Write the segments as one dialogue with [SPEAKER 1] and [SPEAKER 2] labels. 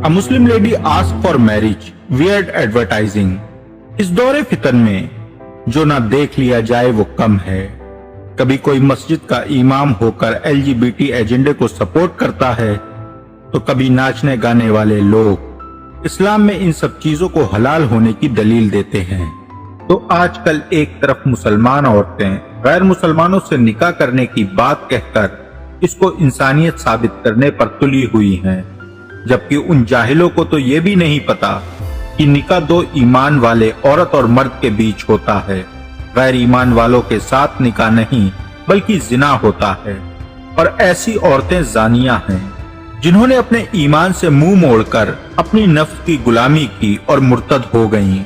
[SPEAKER 1] A Muslim lady asked for marriage. Weird advertising. इस दौरे फितन में जो ना देख लिया जाए वो कम है। कभी कोई मस्जिद का इमाम होकर LGBT एजेंडे को सपोर्ट करता है तो कभी नाचने गाने वाले लोग इस्लाम में इन सब चीजों को हलाल होने की दलील देते हैं। तो आजकल एक तरफ मुसलमान औरतें गैर मुसलमानों से निकाह करने की बात कहकर इसको इंसानियत साबित करने पर तुली हुई हैं, जबकि उन जाहिलों को तो ये भी नहीं पता कि निकाह दो ईमान वाले औरत और मर्द के बीच होता है। गैर ईमान वालों के साथ निकाह नहीं बल्कि जिना होता है। और ऐसी औरतें जानिया हैं जिन्होंने अपने ईमान से मुंह मोड़कर अपनी नफ्स की गुलामी की और मुर्तद हो गईं।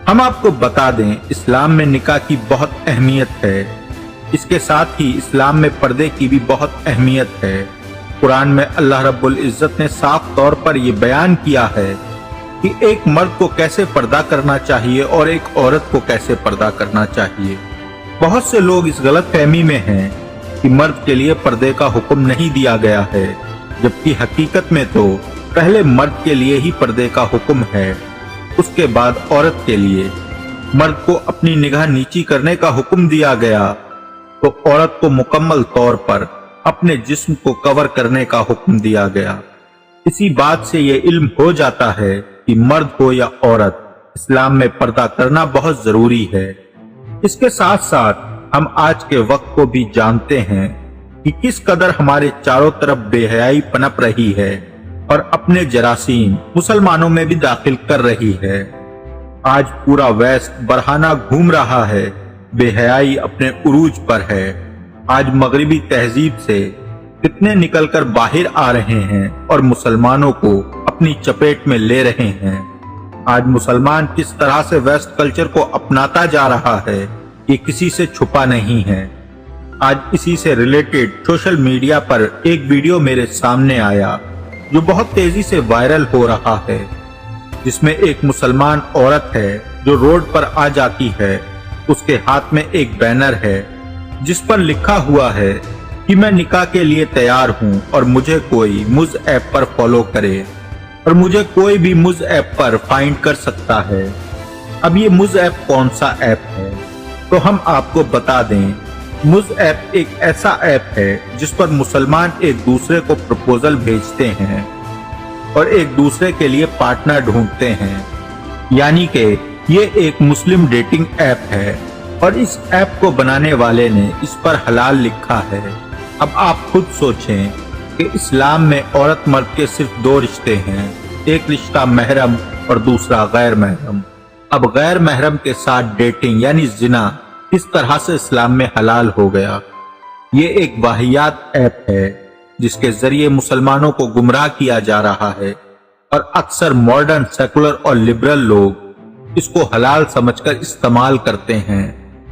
[SPEAKER 1] हम आपको बता दें, इस्लाम में निकाह की बहुत अहमियत है। इसके साथ ही इस्लाम में पर्दे की भी बहुत अहमियत है। कुरान में अल्लाह रब्बुल इज्जत ने साफ तौर पर यह बयान किया है कि एक मर्द को कैसे पर्दा करना चाहिए और एक औरत को कैसे पर्दा करना चाहिए। बहुत से लोग इस गलत फहमी में हैं कि मर्द के लिए पर्दे का हुक्म नहीं दिया गया है, जबकि हकीकत में तो पहले मर्द के लिए ही पर्दे का हुक्म है, उसके बाद औरत के लिए। मर्द को अपनी निगाह नीची करने का हुक्म दिया गया तो औरत को मुकम्मल तौर पर अपने जिस्म को कवर करने का हुक्म दिया गया। इसी बात से ये इल्म हो जाता है कि मर्द हो या औरत, इस्लाम में पर्दा करना बहुत जरूरी है। इसके साथ साथ हम आज के वक्त को भी जानते हैं कि किस कदर हमारे चारों तरफ बेहयाई पनप रही है और अपने जरासीम मुसलमानों में भी दाखिल कर रही है। आज पूरा वेस्ट बरहाना घूम रहा है, बेहयाई अपने उरूज पर है। आज मगरिबी तहजीब से कितने निकलकर बाहर आ रहे हैं और मुसलमानों को अपनी चपेट में ले रहे हैं। आज मुसलमान किस तरह से वेस्ट कल्चर को अपनाता जा रहा है ये किसी से छुपा नहीं है। आज इसी से रिलेटेड सोशल मीडिया पर एक वीडियो मेरे सामने आया जो बहुत तेजी से वायरल हो रहा है, जिसमें एक मुसलमान औरत है जो रोड पर आ जाती है। उसके हाथ में एक बैनर है जिस पर लिखा हुआ है कि मैं निकाह के लिए तैयार हूं और मुझे कोई मुझ ऐप पर फॉलो करे और मुझे कोई भी मुझ ऐप पर फाइंड कर सकता है। अब ये मुझ ऐप कौन सा ऐप है तो हम आपको बता दें, मुझ ऐप एक ऐसा ऐप है जिस पर मुसलमान एक दूसरे को प्रपोजल भेजते हैं और एक दूसरे के लिए पार्टनर ढूंढते हैं। यानी कि ये एक मुस्लिम डेटिंग ऐप है और इस ऐप को बनाने वाले ने इस पर हलाल लिखा है। अब आप खुद सोचें कि इस्लाम में औरत मर्द के सिर्फ दो रिश्ते हैं, एक रिश्ता महरम और दूसरा गैर महरम। अब गैर महरम के साथ डेटिंग यानी जिना किस तरह से इस्लाम में हलाल हो गया। ये एक वाहियात ऐप है जिसके जरिए मुसलमानों को गुमराह किया जा रहा है और अक्सर मॉडर्न, सेकुलर और लिबरल लोग इसको हलाल समझकर इस्तेमाल करते हैं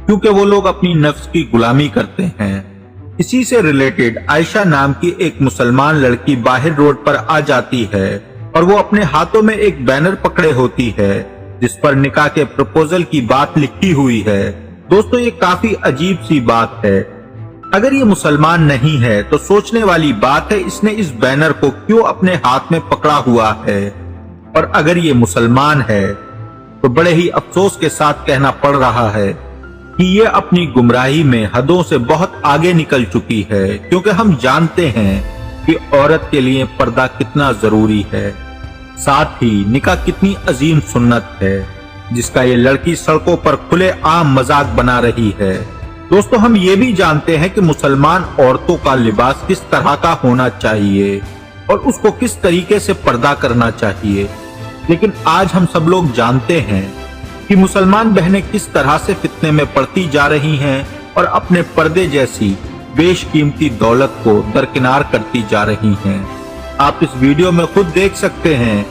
[SPEAKER 1] क्योंकि वो लोग अपनी नफ्स की गुलामी करते हैं। इसी से रिलेटेड आयशा नाम की एक मुसलमान लड़की बाहर रोड पर आ जाती है और वो अपने हाथों में एक बैनर पकड़े होती है जिस पर निकाह के प्रपोजल की बात लिखी हुई है। दोस्तों, ये काफी अजीब सी बात है। अगर ये मुसलमान नहीं है तो सोचने वाली बात है इसने इस बैनर को क्यों अपने हाथ में पकड़ा हुआ है। और अगर ये मुसलमान है तो बड़े ही अफसोस के साथ कहना पड़ रहा है कि ये अपनी गुमराही में हदों से बहुत आगे निकल चुकी है, क्योंकि हम जानते हैं कि औरत के लिए पर्दा कितना जरूरी है, साथ ही निकाह कितनी अजीम सुन्नत है जिसका ये लड़की सड़कों पर खुले आम मजाक बना रही है। दोस्तों, हम ये भी जानते हैं कि मुसलमान औरतों का लिबास किस तरह का होना चाहिए और उसको किस तरीके से पर्दा करना चाहिए, लेकिन आज हम सब लोग जानते हैं कि मुसलमान बहनें किस तरह से फितने में पड़ती जा रही हैं और अपने पर्दे जैसी बेशकीमती दौलत को दरकिनार करती जा रही हैं। आप इस वीडियो में खुद देख सकते हैं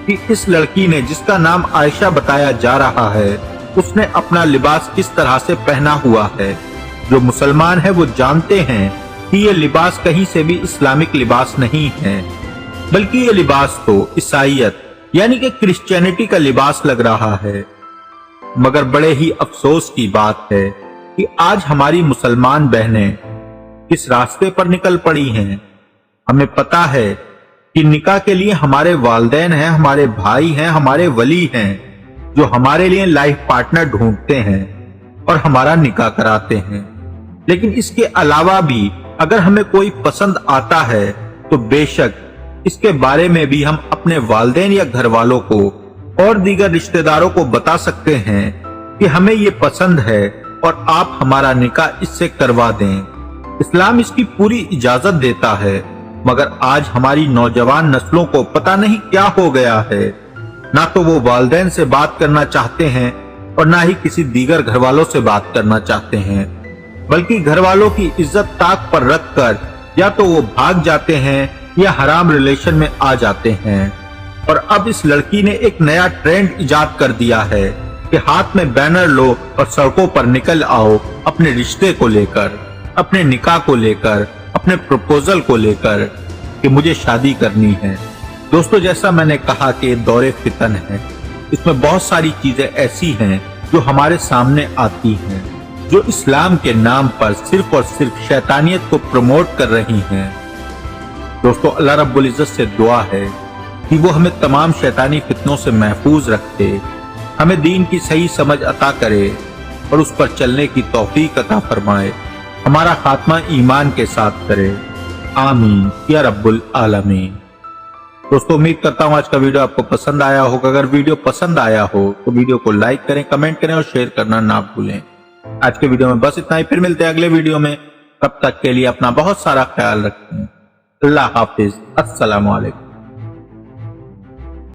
[SPEAKER 1] कि इस लड़की ने, जिसका नाम आयशा बताया जा रहा है, उसने अपना लिबास किस तरह से पहना हुआ है। जो मुसलमान है वो जानते हैं कि ये लिबास कहीं से भी इस्लामिक लिबास नहीं है, बल्कि ये लिबास तो ईसाईयत यानी कि क्रिश्चियनिटी का लिबास लग रहा है। मगर बड़े ही अफसोस की बात है कि आज हमारी मुसलमान बहनें किस रास्ते पर निकल पड़ी हैं। हमें पता है कि निकाह के लिए हमारे वालिदैन हैं, हमारे भाई हैं, हमारे वली हैं, जो हमारे लिए लाइफ पार्टनर ढूंढते हैं और हमारा निकाह कराते हैं। लेकिन इसके अलावा भी अगर हमें कोई पसंद आता है तो बेशक इसके बारे में भी हम अपने वालिदैन या घर वालों को और दीगर रिश्तेदारों को बता सकते हैं कि हमें ये पसंद है और आप हमारा निकाह इससे करवा दें। इस्लाम इसकी पूरी इजाजत देता है, मगर आज हमारी नौजवान नस्लों को पता नहीं क्या हो गया है। ना तो वो वालिदैन से बात करना चाहते हैं और ना ही किसी दीगर घर वालों से बात करना चाहते हैं, बल्कि घर वालों की इज्जत ताक पर रखकर या तो वो भाग जाते हैं या हराम रिलेशन में आ जाते हैं। और अब इस लड़की ने एक नया ट्रेंड इजाद कर दिया है कि हाथ में बैनर लो और सड़कों पर निकल आओ अपने रिश्ते को लेकर, अपने निकाह को लेकर, अपने प्रपोजल को लेकर कि मुझे शादी करनी है। दोस्तों, जैसा मैंने कहा कि ये दौरे फितन है, इसमें बहुत सारी चीजें ऐसी हैं जो हमारे सामने आती हैं, जो इस्लाम के नाम पर सिर्फ और सिर्फ शैतानियत को प्रमोट कर रही हैं। दोस्तों, अल्लाह रब्बुल इज्जत से दुआ है कि वो हमें तमाम शैतानी फितनों से महफूज रखे, हमें दीन की सही समझ अता करे और उस पर चलने की तौफीक अता फरमाए, हमारा खात्मा ईमान के साथ करे। आमीन या रब्बुल आलमीन। दोस्तों, उम्मीद करता हूँ आज का वीडियो आपको पसंद आया होगा। अगर वीडियो पसंद आया हो तो वीडियो को लाइक करें, कमेंट करें और शेयर करना ना भूलें। आज के वीडियो में बस इतना ही, फिर मिलते हैं अगले वीडियो में। तब तक के लिए अपना बहुत सारा ख्याल रखें। अल्लाह हाफिज। अस्सलामु अलैकुम।